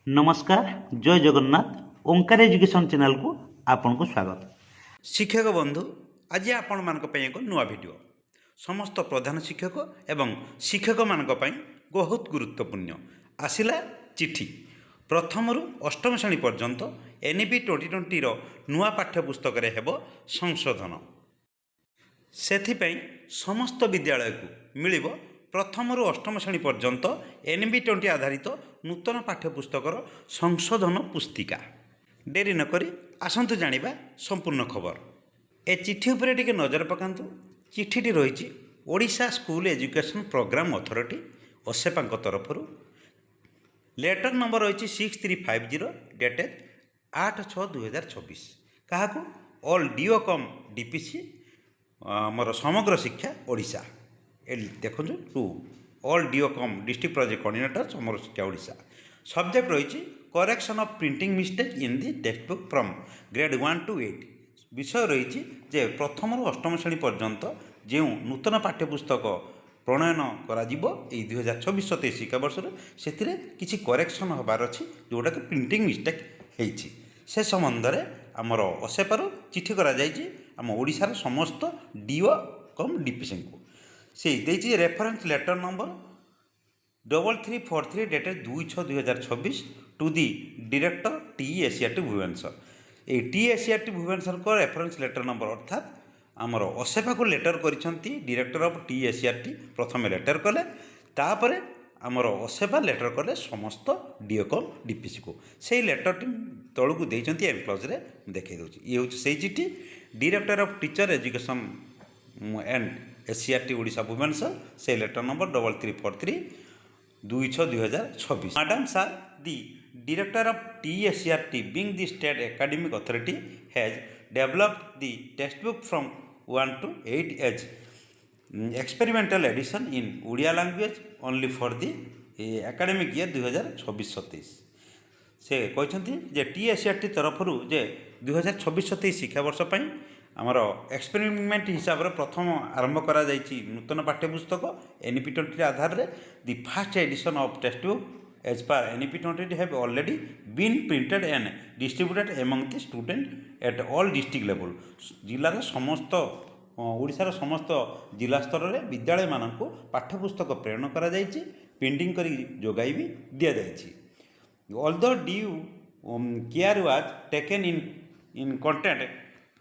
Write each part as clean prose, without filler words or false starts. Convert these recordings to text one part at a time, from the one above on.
नमस्कार जय जगन्नाथ ओंकार education channel को आपन को स्वागत। शिक्षक बंधु आज आपण मान एक नुआ भिडियो समस्त प्रधान शिक्षक एवं शिक्षक मान बहुत गुरुत्वपूर्ण आसिला चिठी प्रथम रु अष्टम श्रेणी पर्यंत एनईपी 2020 नुआ पाठ्यपुस्तक हेब संशोधन से समस्त विद्यालय को मिल प्रथम रु अष्टम श्रेणी पर्यंत एनईपी 20 आधारित नूतन पाठ्यपुस्तकर संशोधन पुस्तिका। डेरी नक आसतु जानिबा संपूर्ण खबर। ए चिठी उपरे टिके नजर पकांतु। चिठीटी रही Odisha school education program authority OSEPA तरफ लेटर नंबर रही 6350 डेटेड 8/6/2024 क्या ऑल डीओ कम डीपीसी मोर समग्र शिक्षा ओडिशा देखु to all DO cum district project coordinator Samagra Shiksha Odisha. Subject रही correction of printing mistake in the text book from grade 1 to 8 विषय रही जे प्रथम रु अष्टम श्रेणी पर्यंत जो नूतन पाठ्यपुस्तक प्रणयन करा 2026-27 शिक्षावर्ष से किसी करेक्शन होबार अच्छी जोटा कि प्रिंटिंग मिस्टेक होती से संबंध में आमर ओसेपार चिठी करा आम ओडिशार समस्त डीओ कम डीपीसी को से देती reference letter number 3343 dated 2/6/2026 to the director TESCRT Bhubaneswar. ये TESCRT भुवनेश्वर को रेफरेंस लेटर नंबर अर्थात आमर ओसेपा को लेटर करिसेंती डायरेक्टर ऑफ TESCRT प्रथम लेटर कले तापर आमर ओसेपा लेटर कले समस्त डीओकम डीपीसी को से लेटर तलू को देइचंती एनक्लोज रे देखै दोची। ये होची से चिठी director of teacher education and SCRT Odisha Bhubaneswar से letter number 3343 2/6/2026। Madam sir the director of TESCRT being the state academic authority has developed the textbook from 1 to 8 as experimental edition in Odia language only for the academic year 2026-27 से कहते जे TESCRT तरफ जे 2026-27 शिक्षावर्ष आमर experiment हिसाब से प्रथम आरंभ करा नूतन पाठ्यपुस्तक एनईपी 20 आधार रे the first edition of text book as per NEP 20 have already been printed and distributed among the student at all district level जिलार समस्त ओडिशार समस्त जिला स्तर में विद्यालय मानक पाठ्यपुस्तक प्रेरण करा प्रिंटिंग करी जोगाई भी दि जाएगी। Although due care was taken in content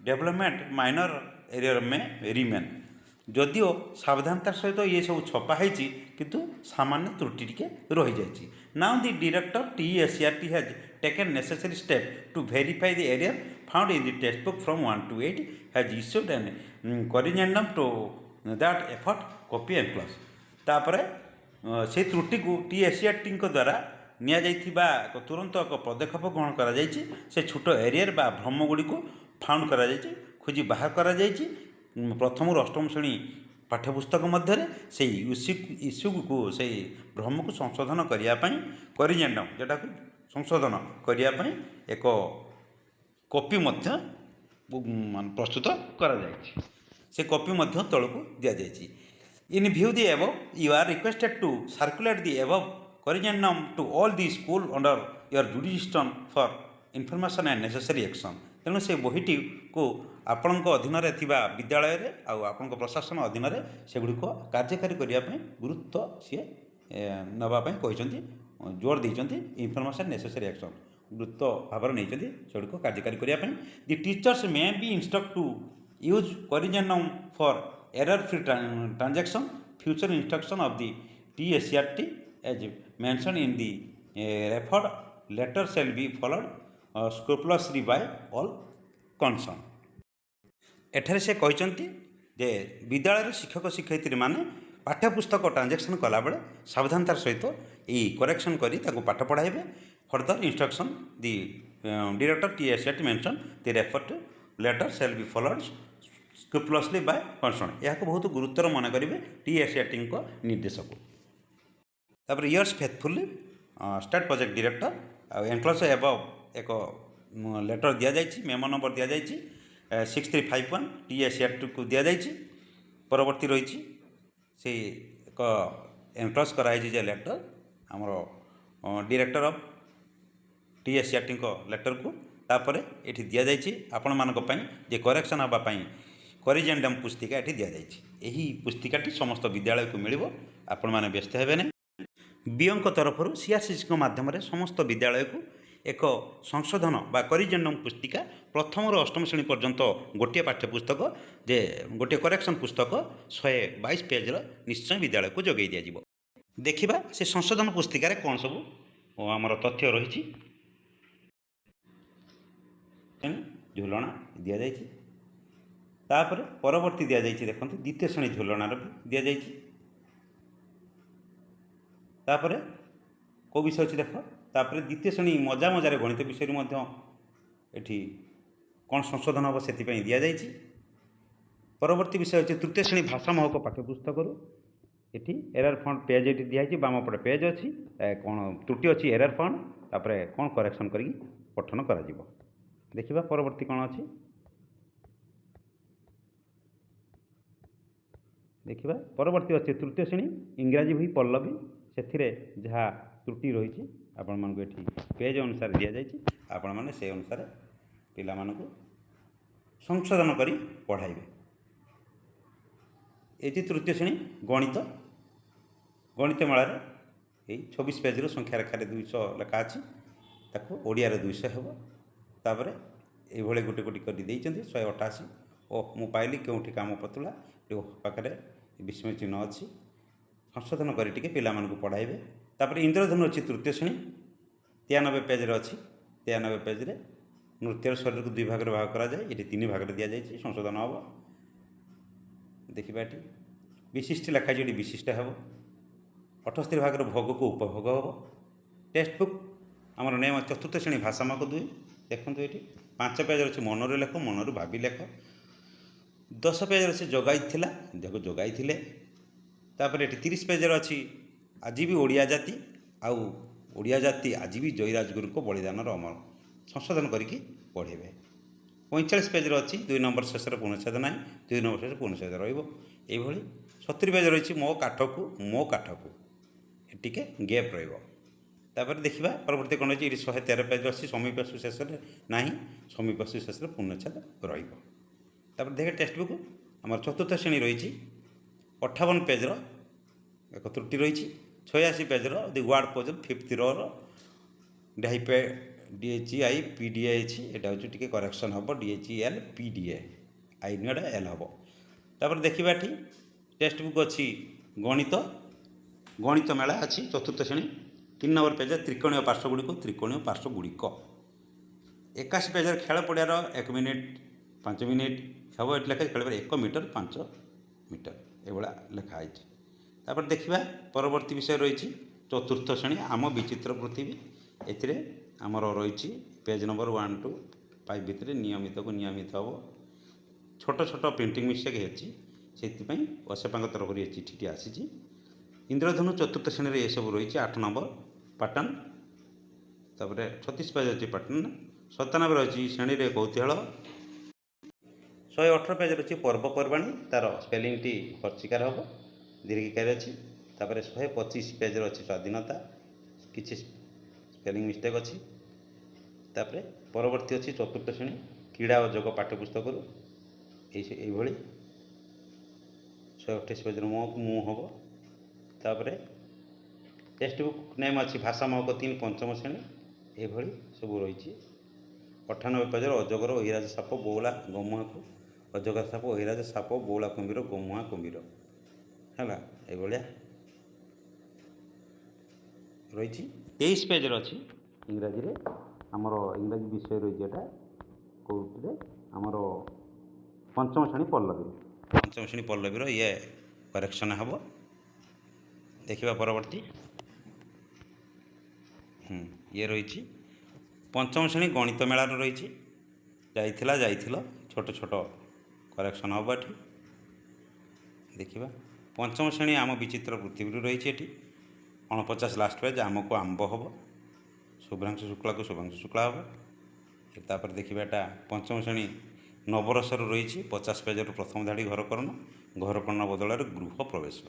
development minor arrear में रिमेन जदिओ सावधानतार सहित ये सब छपाई किंतु सामान्य त्रुटि टिके रही जाइए। Now the director TESCRT has taken necessary step to verify the error found in the text book from 1 to 8 has issued an corrigendum to that effect copy and class तापर से त्रुटि को TESCRT द्वारा निया जाइथिबा तुरंत एक पदक्षेप ग्रहण करा जाइछि। से छोट एरियर बा भ्रम गुड़ी को फाउंड करा जाइछि खोजी बाहर करा जाइछि। प्रथम रु अष्टम श्रेणी पाठ्यपुस्तक मध्य से इश्यू को से भ्रम को संशोधन करने करिजेंडम जोटा संशोधन करने एक कॉपी प्रस्तुत करा जाइछि। से कॉपी तल को दि जाइछि। In view the above you are requested to circulate the above corrigendum to all the school under your jurisdiction for information and necessary action. तेणु से बहीटी को आपण अधीन विद्यालय आपण प्रशासन अधीन से गुड़िक कार्यकारी करने गुरुत्व सी नापी कहते जोर देते इनफॉरमेशन नेसेसरी एक्शन गुरुत्व भाव नहीं से गुड़िक कार्यकारी करने दि teachers may be instruct to use corrigendum for error free transaction future instruction of the TESCRT as mention in the referred letter shall be followed scrupulously by all concern. एठारे से कहते जे विद्यालय शिक्षक शिक्षयित्री माने पाठ्यपुस्तक ट्रांजैक्शन कला बेले सावधानतार सहित यही करेक्शन करी ताको पाठ पढ़ाइबे। Further instruction the director TESCRT mention the referred letter shall be followed scrupulously by concern. यह बहुत गुरुत्वर मन करेंगे TESCRT को निर्देश को। तापर yours faithfully state project director enclose above एक लेटर दि जाइए मेमो नंबर दि जाइए 6351 TESCRT को दि जाइए। परवर्ती रही से एक एनक्लोज कराई जे लेटर आमर डायरेक्टर ऑफ TSCRT लेटर को तापर ये दि जाइए आपण मानक पई जे करेक्शन हवा पई करिजेंडम पुस्तिका ये दि जाइए यही पुस्तिकाटी समस्त विद्यालय को मिल आपण मैंने व्यस्त हेबे नहीं बीओं तरफ सीआरसीसी माध्यम समस्त विद्यालय को एक संशोधन बा करिजेंडम पुस्तिका प्रथम अष्टम श्रेणी पर्यंत गोटे पाठ्यपुस्तक जे गोटे करेक्शन पुस्तक 122 पेज निश्चय विद्यालय को जोगे दिज्व देखा से संशोधन पुस्तिकार कौन सब आमर तथ्य रही झुलना दि जाइए तापर परवर्ती दि जाइए देखो द्वितीय श्रेणी झुलनार भी दि जाइए तापर कौ विषय अच्छी देख तापर द्वितीय श्रेणी मजा मजार गणित विषय ये कौन संशोधन हम से दि जाइए परवर्ती विषय अच्छे तृतीय श्रेणी भाषा महक पाठ्यपुस्तक ये एरर फंड पेज ये दिखाई बाम पटे पेज अच्छी कौन त्रुटि अच्छी एरर फंड तापर कौन करेक्शन कर पठन कर देखा परवर्ती कौन अच्छी देखा परवर्ती अच्छे तृतीय श्रेणी इंग्राजी बही पल्लवी से जहाँ त्रुटि रही आपण मानक ये पेज अनुसार दि जाइए आपण मैंने से अनुसार पिला मानक संशोधन कर पढ़ाइबे ये तृतीय श्रेणी गणित गणित मेलार यही 26 पेज संख्या रेखार 200 लेखा अच्छी ताको ओडिया 200 हेब तापर ये गोटे गोटे कर 188 ओ मु पाइली क्योंठी काम पतला पाखे विस्मय चिन्ह अच्छी संशोधन कर पिला पढ़ाइबे तापर इंद्रधनु अच्छी तृतीय श्रेणी 93 पेज अच्छी 93 पेज नृत्यर शरीर को 2 भाग भाग करा जाए ये 3 भाग दि जाइए संशोधन हम देखा ये विशिष्ट लेखाई ये विशिष्ट हे 78 भाग भोग को उपभोग हम टेक्स्ट बुक आमर नियम चतुर्थ श्रेणी भाषा माक 2 देखो ये 5 पेज अच्छे मनर लेख मनर भावी लेख 10 पेज अच्छे जगाई देखो जगाई तापर ये 30 पेज अच्छी आज भी ओडिया जाति आउ ओडिया जाति आज भी जयराजगुरु को बलिदान अमर संशोधन करके पढ़ेबे 45 पेज अच्छी 2 नंबर शेष पूर्णच्छेद ना 2 नंबर शेष पूर्णच्छेद रही 70 पेज रही मो काठ को टिके गैप रही देखा परवर्ती कौन अच्छी 113 पेज अच्छी समीपसु शेष ना समीपसु शेष पूर्णच्छेद रही देखे टेक्स्ट बुक आम चतुर्थ श्रेणी रही 58 पेज एक त्रुटि रही 86 पेज दि वार्ड पोज 5th रो डाइपे DHEI PDA यहाँ हूँ टी करेक्शन हम DHEL PDA आई नुआटा एल हम तापर देखा ये टेक्स्ट बुक अच्छी गणित गणित मेला अच्छी चतुर्थ श्रेणी 3 नंबर पेज त्रिकोणीय पार्श्वगुड़िक 81 पेज खेल पड़ियार 1 मिनिट 5 मिनिट सब ये लेखा खेल 1 मीटर 5 मीटर ये लेखाई तापर देखा परवर्ती विषय रही चतुर्थ श्रेणी आम विचित्र पृथ्वी ए आमर रही पेज नंबर 1 to 5 भितर नियमित को नियमित हम छोट छोट प्रिंटिंग मिस्टेक होती असेपा तरफ ये चिठी आसी इंद्रधनु चतुर्थ श्रेणी ये सब रही 8 नंबर पैटर्न तापर 36 पेज अच्छी पैटर्न 97 रही श्रेणी कौतूहल 118 पेज अच्छी पर्वपर्वाणी तार स्पेलिंग टी खर्चिकार हम दीर्घिकार अच्छी तापर 125 पेज अच्छी स्वाधीनता किसी स्पेलिंग मिस्टेक अच्छी तापर परवर्ती अच्छी चतुर्थ श्रेणी क्रीड़ा और जोग पाठ्यपुस्तक ये 128 पेज मुँह हम तापर टेक्स्ट बुक नेम अच्छी भाषा महक 3 पंचम श्रेणी ये सब रही 98 पेज अजगर अहिराज साप बौला गमुआ को अजगर साप अहिराज साप बौला कुंभीर गमुआ कुंभीर है ये रही 23 पेज अच्छी इंग्राजी रे आमर इंग्राजी विषय रही है कौटे आमर पंचम श्रेणी पल्लवी ये करेक्शन हम देखा परवर्ती ये रही पंचम श्रेणी गणित मेलार रही जाइथिला छोट छोट करेक्शन हम ये देखा पंचम श्रेणी आम विचित्र पृथ्वी रही 49 लास्ट पेज आमको आंब हम शुभ्रांशु शुक्ला को शुभांशु शुक्ला हम तापर देखा यहाँ पंचम श्रेणी नवरसर रही 50 पेज प्रथम धाड़ी घरकर्ण बदल गृह प्रवेश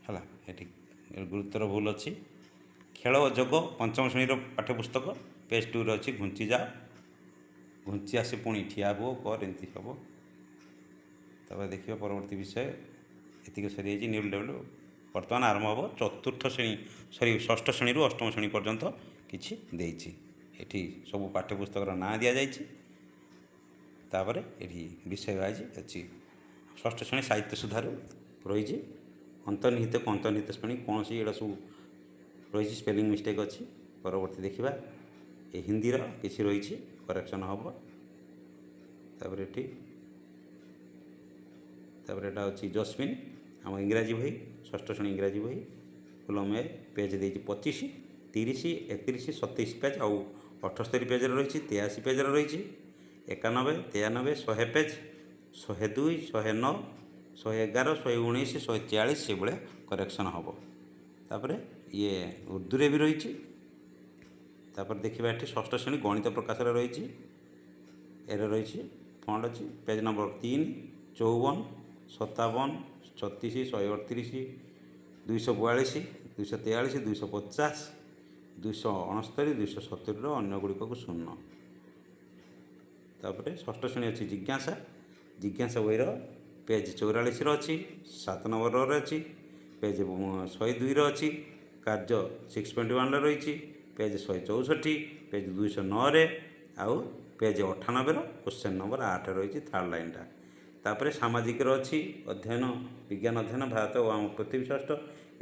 है ये गुरुतर भूल अच्छी खेल और जोग पंचम श्रेणी पाठ्यपुस्तक पेज 2 अच्छी घुंची जाओ घुंची आसी पुणी ठिया हुओ कर एमती हम तापर देखिए परवर्ती विषय ये सरी न्यू लेवल बर्तमान आरंभ हम चतुर्थ श्रेणी सॉरी षष्ठ श्रेणी अष्टम श्रेणी पर्यंत किसी ये सब पाठ्यपुस्तक ना दि जाइए तापर ये विषय वाइज अच्छी षष्ठ श्रेणी साहित्य सुधार रही अंतर्निहित को अंतर्निहित श्रेणी कौन सी एटा सब रही स्पेलिंग मिस्टेक अच्छी परवर्ती देखा ये हिंदी किसी रही करेक्शन हम तापर एटा अच्छी जस्मिन आम इंग्राजी बही षष्ठ श्रेणी इंग्राजी बही कलम ए पेज दे 25 30 31 27 पेज आउ 78 पेज रही 83 पेज रही 91 93 100 पेज 102 109 111 119 140 से भाया करेक्शन हम तापर ये उर्दू रे भी रही तापर देखा ये षष्ठ श्रेणी गणित प्रकाश रही रही फंड अच्छी पेज नंबर 3 54 57 36 138 242 243 250 269 270 अन्य गुड़िक को शून्य तापर षष्ठ श्रेणी अच्छी जिज्ञासा जिज्ञासा बही पेज 44 अच्छी 7 नंबर अच्छी पेज 102 अच्छी कार्य 6.1 रही पेज 164 पेज 209 आउ पेज 98 क्वेश्चन नंबर 8 रही थर्ड लाइनटा तापर सामाजिक अच्छी अध्ययन विज्ञान अध्ययन भारत और आम पृथ्वी षष्ठ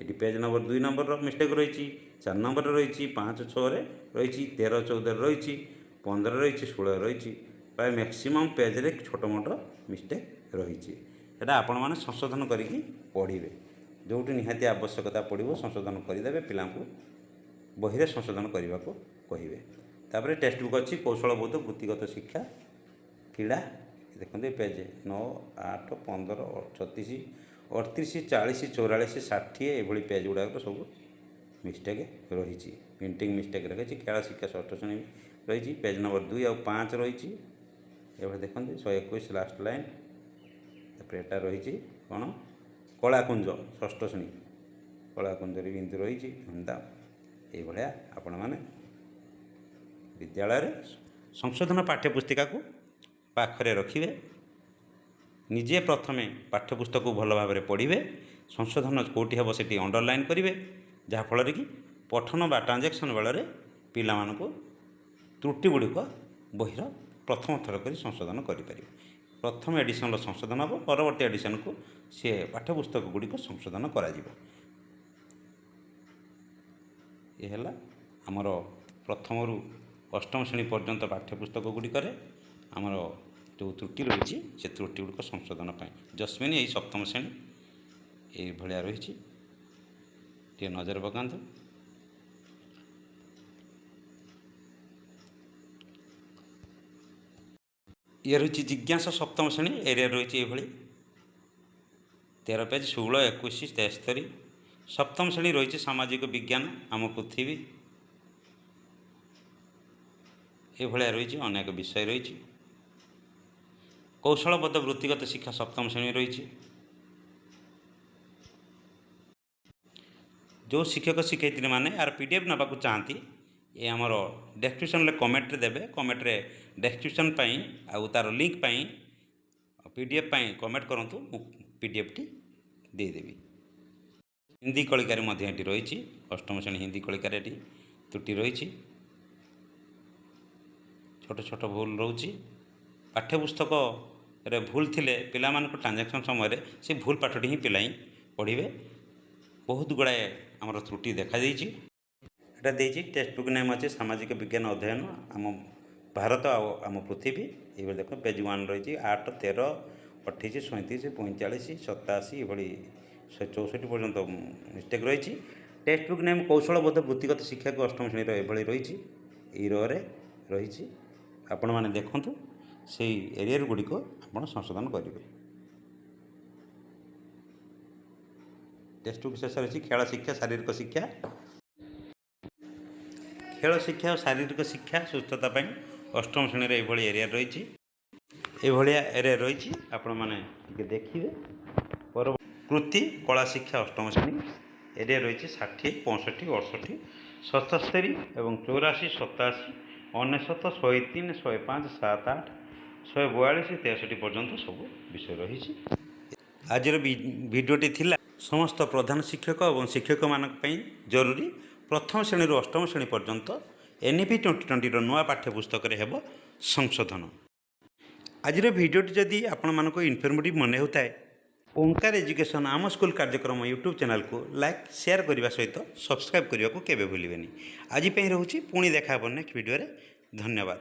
ये पेज नंबर 2 नंबर मिस्टेक रही 4 नंबर रही 5 6 रही 13 14 रही 15 रही 16 रही प्राय मैक्सिमम पेज रे छोट मोट मिस्टेक रही है आपण मैंने संशोधन करके पढ़े जोटी निहाती आवश्यकता पड़ो संशोधन करदे पिला बही संशोधन करने को कहे तापर टेक्स्ट बुक अच्छी कौशलबोध वृत्तिगत शिक्षा क्रीड़ा देखते पेज 9 8 15 36 38 40 44 60 ये पेज गुड़ाक सब मिस्टेक रही प्रिंटिंग मिस्टेक रखी खेल शिक्षा षष्ठ श्रेणी रही पेज नंबर 2 आउ 5 रही ये देखते 121 लास्ट लाइन तापर एटा रही कौन कलाकुंज षष्ठ श्रेणी कलाकुंज बिंदु रही धूमधाम ये आपण मैंने विद्यालय संशोधन पाठ्यपुस्तिका को पाखरे रखिए निजे प्रथमे पाठ्यपुस्तक को भल भाव पढ़े संशोधन कौटी हम से अंडरलाइन करेंगे जहाँफल कि पठन बा ट्रांजेक्शन बेल पिला त्रुटि गुड़िक बहीर प्रथम थर कर संशोधन करें प्रथम एडिशन संशोधन हम परवर्ती एडिशन को सी पाठ्यपुस्तक गुड़िक संशोधन कर आमर प्रथम रु अष्टम श्रेणी पर्यंत पाठ्यपुस्तक गुड़िकर आमर जो त्रुटि रही से त्रुटि गुड़िक संशोधन जस्मिन यही सप्तम श्रेणी ये भाया रही नजर पकातु ये रही जिज्ञासा सप्तम श्रेणी एरिया रही ये 13 पेज 16 21 73 सप्तम श्रेणी रही सामाजिक विज्ञान आम पृथ्वी ये भाया रही अनेक विषय रही कौशलबद्ध वृत्तिगत शिक्षा सप्तम श्रेणी रही जो शिक्षक शिक्षयित्री मैंने यार पीडीएफ नाक चाहती ये आमर डेस्क्रिप्शन कमेंट देवे कमेंट रे डेस्क्रिप्शन आउ तार लिंक पीडीएफ कमेंट करूँ पीडीएफ टी देदेवी हिंदी कलिकार रही अष्टम श्रेणी हिंदी कलिकार त्रुटि रही छोट छोट भूल रोचे पाठ्यपुस्तक रे भूल थिले पिला मानक ट्रांजेक्शन समय से भूल पाठटी ही पिला पढ़े बहुत गुड़ाए आमर त्रुटि देखा देती टेक्स्ट बुक नेम अच्छे सामाजिक विज्ञान अध्ययन आम भारत आम पृथ्वी ये देख पेज 1 रही 8 13 28 37 45 87 ये 164 पर्यंत मिस्टेक रही टेक्स्ट बुक नेम कौशलबोध वृत्तिगत शिक्षा को अष्टम श्रेणी ये रही रही आपण मैंने देखु से एरिया गुड़िक आप संशोधन करेंगे टेक्स्ट बुक शेष रही खेल शिक्षा शारीरिक शिक्षा खेल शिक्षा और शारीरिक शिक्षा सुस्थता अष्टम श्रेणी ये एरिया रही एरिया रही आपण मैंने देखिए पर कृति कला शिक्षा अष्टम श्रेणी एरिया रही 60 65 68 77 और 84 87 ଅନେଶତ 103 105 78 142 63 ପର୍ଯ୍ୟନ୍ତ ସବୁ ବିଷୟ ରହିଛି। ଆଜିର ଭିଡ଼ିଓଟି ଥିଲା ସମସ୍ତ ପ୍ରଧାନ ଶିକ୍ଷକ ଏବଂ ଶିକ୍ଷକମାନଙ୍କ ପାଇଁ ଜରୁରୀ ପ୍ରଥମ ଶ୍ରେଣୀରୁ ଅଷ୍ଟମ ଶ୍ରେଣୀ ପର୍ଯ୍ୟନ୍ତ NEP 2020ର ନୂଆ ପାଠ୍ୟପୁସ୍ତକରେ ହେବ ସଂଶୋଧନ। ଆଜିର ଭିଡ଼ିଓଟି ଯଦି ଆପଣମାନଙ୍କୁ ଇନଫର୍ମେଟିଭ୍ ମନେ ହେଉଥାଏ, ଓଙ୍କାର ଏଜୁକେସନ୍ ଆମ ସ୍କୁଲ କାର୍ଯ୍ୟକ୍ରମ ୟୁଟ୍ୟୁବ୍ ଚ୍ୟାନେଲକୁ ଲାଇକ୍ ସେୟାର କରିବା ସହିତ ସବସ୍କ୍ରାଇବ୍ କରିବାକୁ କେବେ ଭୁଲିବେନି। ଆଜି ପାଇଁ ରହୁଛି, ପୁଣି ଦେଖା ହେବ ନେକ୍ସଟ ଭିଡ଼ିଓରେ। ଧନ୍ୟବାଦ।